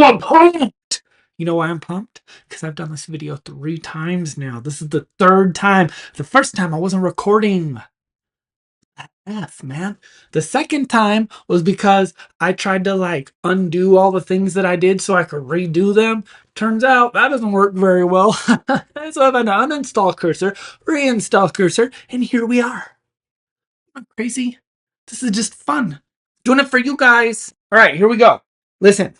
I'm pumped. You know why I'm pumped? Because I've done this video 3 times now. This is the 3rd time. The first time I wasn't recording. Man. The second time was because I tried to like undo all the things that I did so I could redo them. Turns out that doesn't work very well. So I've had to uninstall cursor, reinstall cursor, and here we are. I'm crazy. This is just fun. Doing it for you guys. All right, here we go. Listen,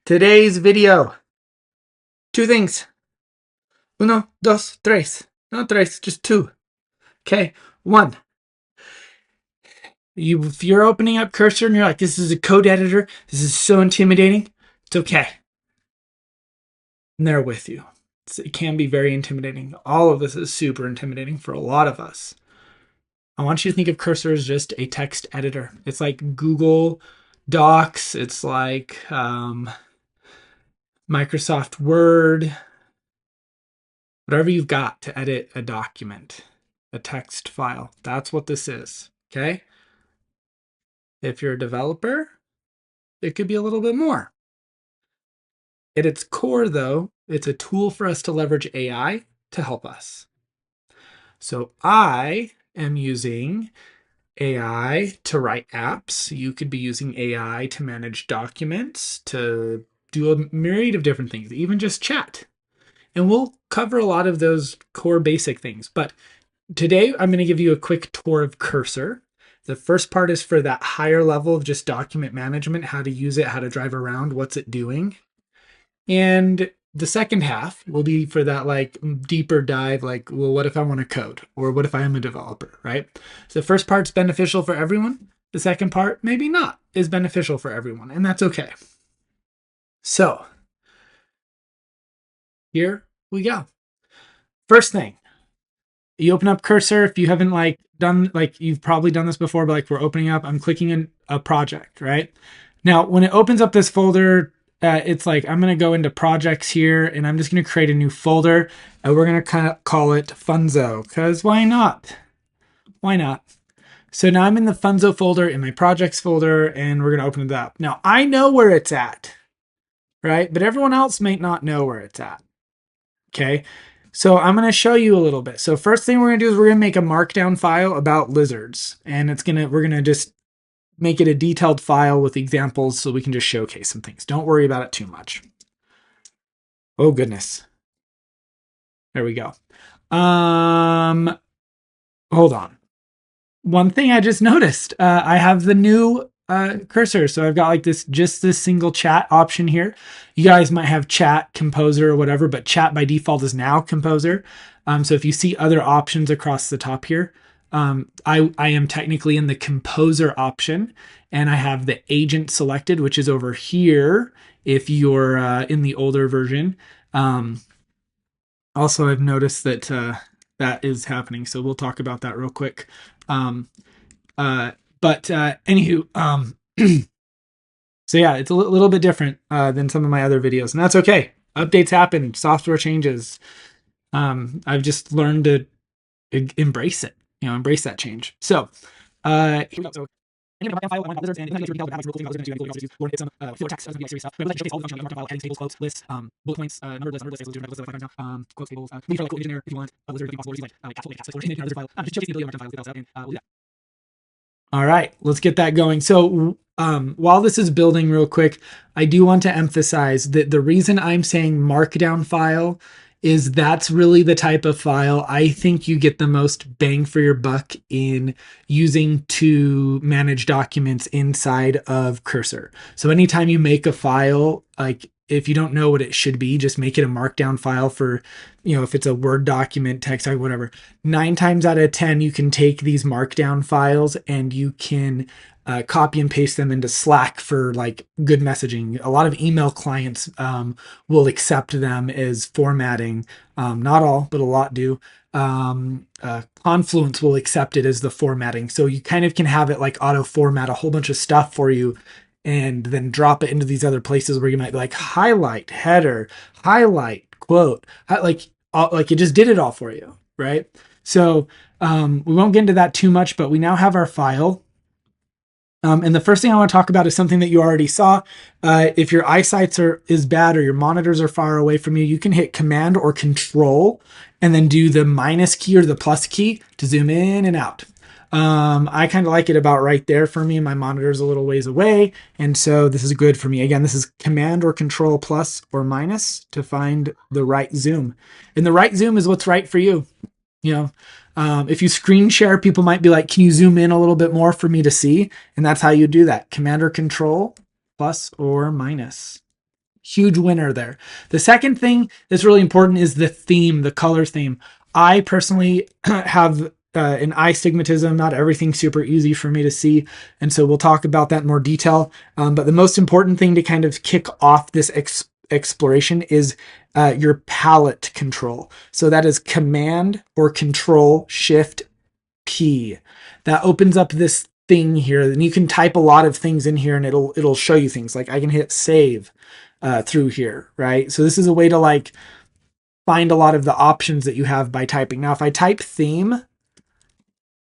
today's video. 2 things. Uno, dos, tres. No tres, just 2. Okay, 1. If you're opening up cursor and you're like, this is a code editor, this is so intimidating, it's okay. I'm there with you. It can be very intimidating. All of this is super intimidating for a lot of us. I want you to think of cursor as just a text editor. It's like Google Docs. It's like Microsoft Word. Whatever you've got to edit a document, a text file. That's what this is, okay? If you're a developer, it could be a little bit more. At its core, though, it's a tool for us to leverage AI to help us. So I am using AI to write apps. You could be using AI to manage documents, to do a myriad of different things, even just chat. And we'll cover a lot of those core basic things. But today, I'm going to give you a quick tour of Cursor. The first part is for that higher level of just document management, how to use it, how to drive around, what's it doing. And the second half will be for that like deeper dive, like, well, what if I want to code? Or what if I am a developer, right? So the first part's beneficial for everyone. The second part, maybe not, is beneficial for everyone, and that's okay. So here we go. First thing, you open up Cursor. If you haven't you've probably done this before, but like we're opening up, I'm clicking in a project, right? Now, when it opens up this folder, it's like, I'm going to go into projects here and I'm just going to create a new folder and we're going to kind of call it Funzo, because why not? Why not? So now I'm in the Funzo folder in my projects folder and we're going to open it up. Now I know where it's at, right? But everyone else may not know where it's at. Okay. So I'm going to show you a little bit. So first thing we're going to do is we're going to make a markdown file about lizards, and we're going to just make it a detailed file with examples so we can just showcase some things. Don't worry about it too much. Oh goodness. There we go. Hold on. One thing I just noticed, I have the new cursor. So I've got like this single chat option here. You guys might have chat, composer, or whatever, but chat by default is now composer. So if you see other options across the top here, I am technically in the composer option, and I have the agent selected, which is over here if you're in the older version. Also, I've noticed that that is happening, so we'll talk about that real quick. Anywho, so yeah, it's a little bit different than some of my other videos, and that's okay. Updates happen, software changes. I've just learned to embrace it, embrace that change. So, here we go. So, any file, one lizards, and it's really detailed, really cool things I was going to do. It's some filler text, so it's going to be serious stuff. But I showcase all the functionality of the file, headings, tables, quotes, lists, bullet points, numbered lists, tables, quotes, tables. Maybe for like cool engineer if you want a lizard to be possible, or like absolutely cast lizard file. Just showcase the ability of markdown files, get that and we'll do that. All right, let's get that going. So while this is building real quick, I do want to emphasize that the reason I'm saying markdown file is that's really the type of file I think you get the most bang for your buck in using to manage documents inside of Cursor. So anytime you make a file, like if you don't know what it should be, just make it a markdown file for, if it's a Word document, text, whatever. 9 times out of 10, you can take these markdown files and you can copy and paste them into Slack for like good messaging. A lot of email clients will accept them as formatting. Not all, but a lot do. Confluence will accept it as the formatting. So you kind of can have it like auto format a whole bunch of stuff for you and then drop it into these other places where you might be like highlight header, highlight quote, like it just did it all for you, right? So we won't get into that too much, but we now have our file. And the first thing I want to talk about is something that you already saw. If your eyesight is bad or your monitors are far away from you, you can hit Command or Control and then do the minus key or the plus key to zoom in and out. I kind of like it about right there for me. My monitor's a little ways away, and so this is good for me. Again, this is Command or Control plus or minus to find the right zoom. And the right zoom is what's right for you. You know, if you screen share, people might be like, can you zoom in a little bit more for me to see? And that's how you do that. Command or Control plus or minus. Huge winner there. The second thing that's really important is the theme, the color theme. I personally have an eye stigmatism. Not everything's super easy for me to see. And so we'll talk about that in more detail. But the most important thing to kind of kick off this exploration is your palette control. So that is Command or Control Shift P. That opens up this thing here, and you can type a lot of things in here and it'll show you things. Like I can hit save through here, right? So this is a way to like find a lot of the options that you have by typing. Now if I type theme,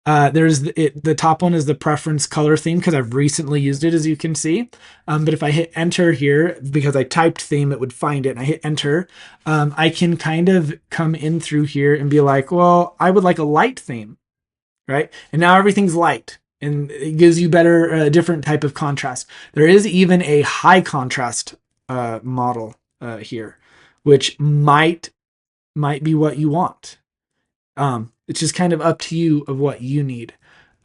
there's the top one is the preference color theme because I've recently used it, as you can see. But if I hit enter here, because I typed theme, it would find it, and I hit enter, I can kind of come in through here and be like, well, I would like a light theme, right? And now everything's light, and it gives you better, different type of contrast. There is even a high contrast model here, which might be what you want. It's just kind of up to you of what you need.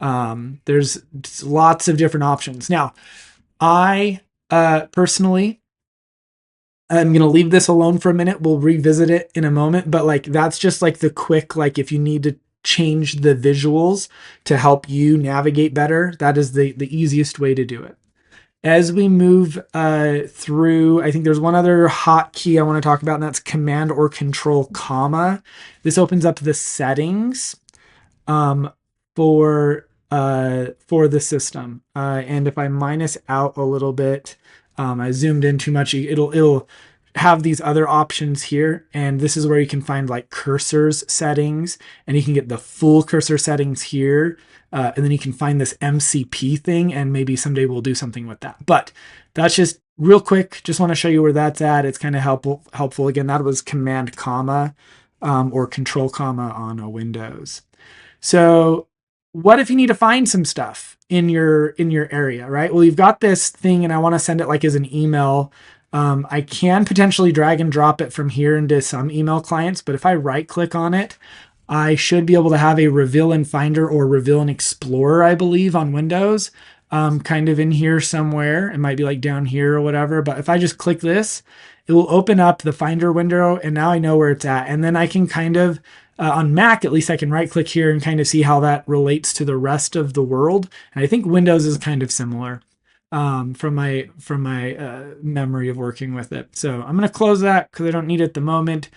There's lots of different options. Now, I personally, I'm going to leave this alone for a minute. We'll revisit it in a moment, but like, that's just like the quick, like if you need to change the visuals to help you navigate better, that is the easiest way to do it. As we move through, I think there's one other hotkey I want to talk about, and that's Command or Control comma. This opens up the settings for the system. And if I minus out a little bit, I zoomed in too much, it'll have these other options here, and this is where you can find like cursors settings, and you can get the full cursor settings here. And then you can find this MCP thing, and maybe someday we'll do something with that. But that's just real quick. Just want to show you where that's at. It's kind of helpful. Again, that was Command comma or Control comma on a Windows. So what if you need to find some stuff in your area, right? Well, you've got this thing, and I want to send it like as an email. I can potentially drag and drop it from here into some email clients, but if I right click on it, I should be able to have a Reveal in Finder or Reveal in Explorer, I believe, on Windows, kind of in here somewhere. It might be like down here or whatever. But if I just click this, it will open up the Finder window, and now I know where it's at. And then I can kind of, on Mac, at least I can right click here and kind of see how that relates to the rest of the world. And I think Windows is kind of similar from my memory of working with it. So I'm going to close that because I don't need it at the moment.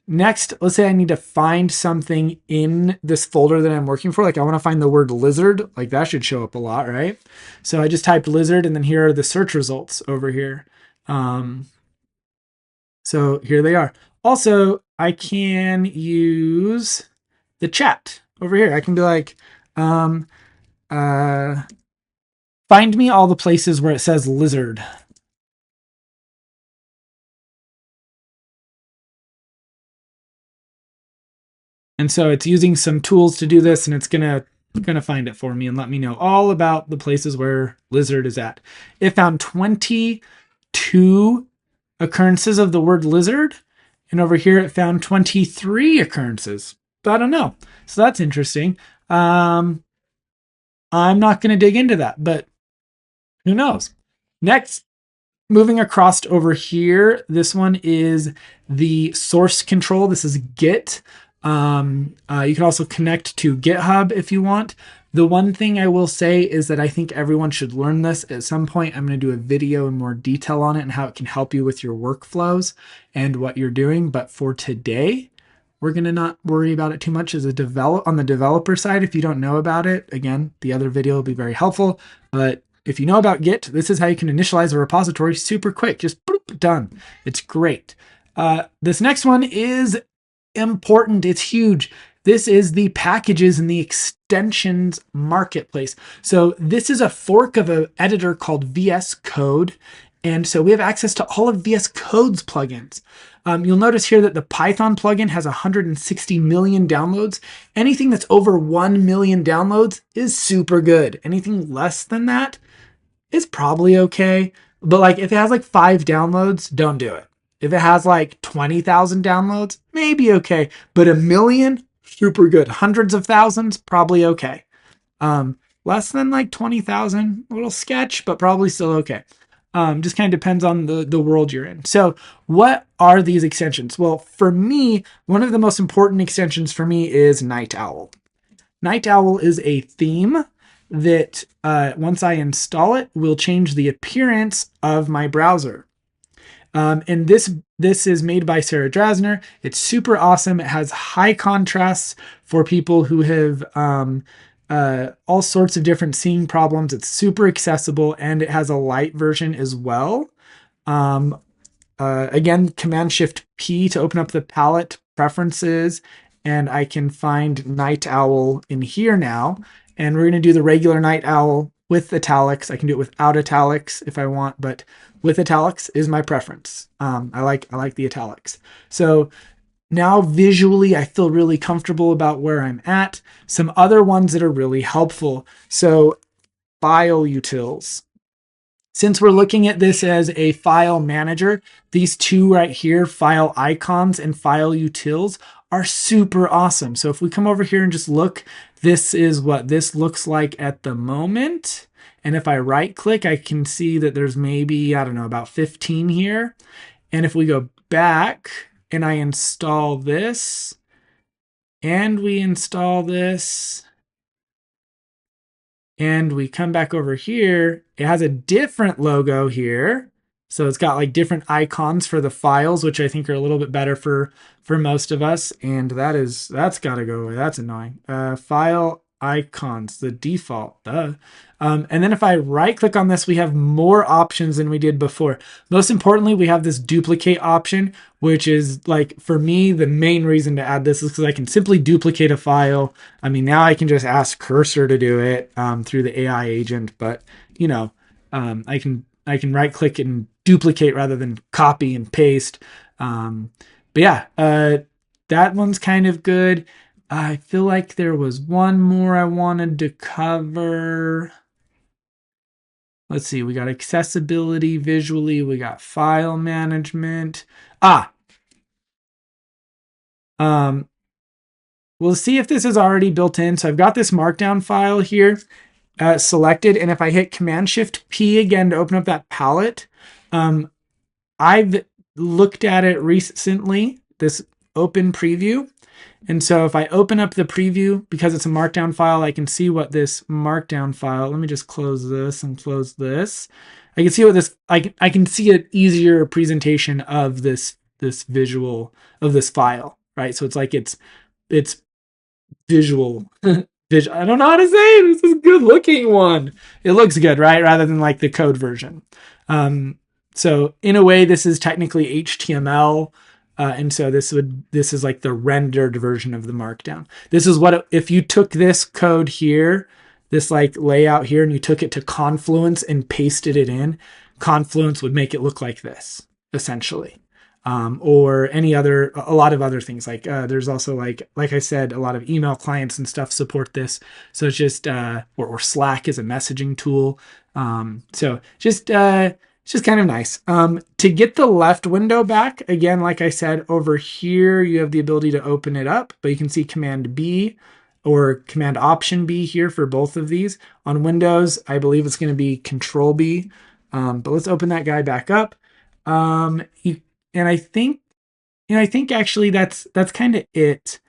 Next, let's say I need to find something in this folder that I'm working for. Like I want to find the word lizard, like that should show up a lot, right? So I just typed lizard, and then here are the search results over here. So here they are. Also, I can use the chat over here. I can be like, find me all the places where it says lizard. And so it's using some tools to do this, and it's gonna find it for me and let me know all about the places where lizard is at. It found 22 occurrences of the word lizard, and over here it found 23 occurrences. But I don't know. So that's interesting. I'm not going to dig into that, but who knows? Next, moving across over here, this one is the source control. This is Git. You can also connect to GitHub if you want. The one thing I will say is that I think everyone should learn this at some point. I'm going to do a video in more detail on it and how it can help you with your workflows and what you're doing. But for today, we're going to not worry about it too much as on the developer side. If you don't know about it, again, the other video will be very helpful. But if you know about Git, this is how you can initialize a repository super quick. Just boop, done. It's great. This next one is important. It's huge. this is the packages and the extensions marketplace. So this is a fork of an editor called VS Code. And so we have access to all of VS Code's plugins. You'll notice here that the Python plugin has 160 million downloads. Anything that's over 1 million downloads is super good. Anything less than that is probably okay. But like if it has like 5 downloads, don't do it. If it has like 20,000 downloads, maybe okay. But 1 million, super good. Hundreds of thousands, probably okay. Less than like 20,000, a little sketch, but probably still okay. Just kind of depends on the world you're in. So what are these extensions? Well, for me, one of the most important extensions for me is Night Owl. Night Owl is a theme that once I install it, will change the appearance of my browser. And this is made by Sarah Drasner. It's super awesome. It has high contrasts for people who have all sorts of different seeing problems. It's super accessible, and it has a light version as well. Again, Command Shift P to open up the palette preferences, and I can find Night Owl in here now. And we're going to do the regular Night Owl with italics. I can do it without italics if I want, but with italics is my preference. I like the italics. So now visually, I feel really comfortable about where I'm at. Some other ones that are really helpful. So file utils. Since we're looking at this as a file manager, these two right here, file icons and file utils, are super awesome. So if we come over here and just look, this is what this looks like at the moment. And if I right click, I can see that there's maybe, I don't know, about 15 here. And if we go back and I install this, and we install this, and we come back over here, it has a different logo here. So it's got like different icons for the files, which I think are a little bit better for most of us. And that's got to go away. That's annoying. File icons, the default. And then if I right click on this, we have more options than we did before. Most importantly, we have this duplicate option, which is like, for me, the main reason to add this is because I can simply duplicate a file. I mean, now I can just ask Cursor to do it through the AI agent, but you know, I can right click and duplicate rather than copy and paste. But yeah, that one's kind of good. I feel like there was one more I wanted to cover. Let's see, we got accessibility visually, we got file management. We'll see if this is already built in. So I've got this markdown file here selected, and if I hit Command Shift P again to open up that palette, I've looked at it recently, this open preview. And so if I open up the preview, because it's a markdown file, I can see what this markdown file, let me just close this and close this. I can see what this, I can see an easier presentation of this visual of this file, right? So it's like it's visual. I don't know how to say it. This is a good looking one. It looks good, right? Rather than like the code version. So in a way, this is technically HTML. And so this is like the rendered version of the markdown. This is what, if you took this code here, this like layout here, and you took it to Confluence and pasted it in, Confluence would make it look like this, essentially. Or a lot of other things. Like there's also like I said, a lot of email clients and stuff support this. So it's just, or Slack is a messaging tool. So just, it's just kind of nice. To get the left window back, again, like I said, over here, you have the ability to open it up, but you can see Command B or Command Option B here for both of these. On Windows, I believe it's going to be Control B. But let's open that guy back up. And I think actually that's kind of it.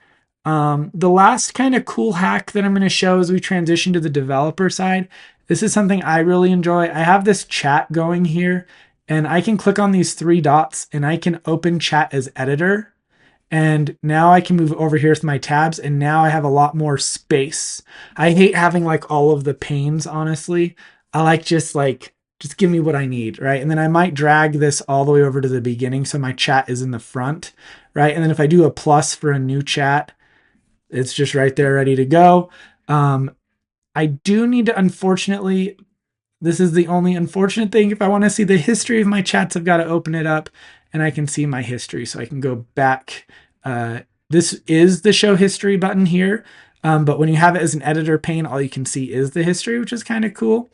The last kind of cool hack that I'm going to show as we transition to the developer side, this is something I really enjoy. I have this chat going here, and I can click on these 3 dots and I can open chat as editor. And now I can move over here with my tabs, and now I have a lot more space. I hate having like all of the panes, honestly. I like just give me what I need, right? And then I might drag this all the way over to the beginning so my chat is in the front, right? And then if I do a plus for a new chat, It's just right there ready to go. I do need to, unfortunately, this is the only unfortunate thing. If I want to see the history of my chats, I've got to open it up and I can see my history. So I can go back. This is the show history button here. But when you have it as an editor pane, all you can see is the history, which is kind of cool.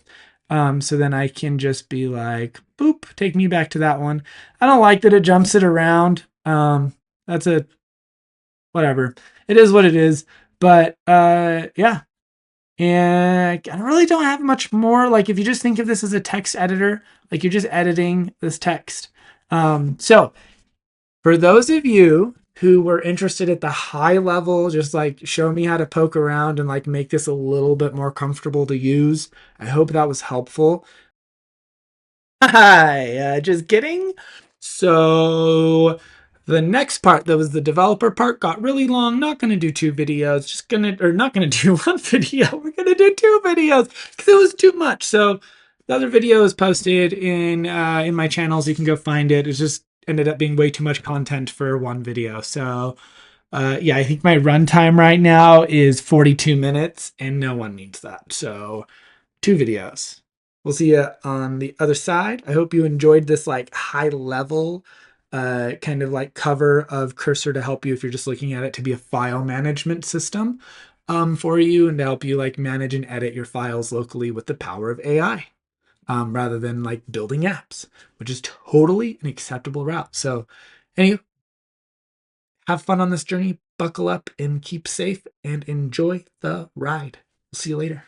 So then I can just be like, boop, take me back to that one. I don't like that it jumps it around. That's a whatever. It is what it is. But yeah. And I really don't have much more. Like if you just think of this as a text editor, like you're just editing this text. So for those of you who were interested at the high level, just like show me how to poke around and like make this a little bit more comfortable to use, I hope that was helpful. Hi, just kidding. So the next part, that was the developer part, got really long. Not going to do two videos, not going to do one video. We're going to do two videos because it was too much. So the other video is posted in my channels. You can go find it. It just ended up being way too much content for one video. So yeah, I think my runtime right now is 42 minutes and no one needs that. So two videos. We'll see you on the other side. I hope you enjoyed this like high level kind of like cover of Cursor to help you if you're just looking at it to be a file management system for you and to help you like manage and edit your files locally with the power of AI rather than like building apps, which is totally an acceptable route. So anyway, have fun on this journey, buckle up and keep safe and enjoy the ride. We'll see you later.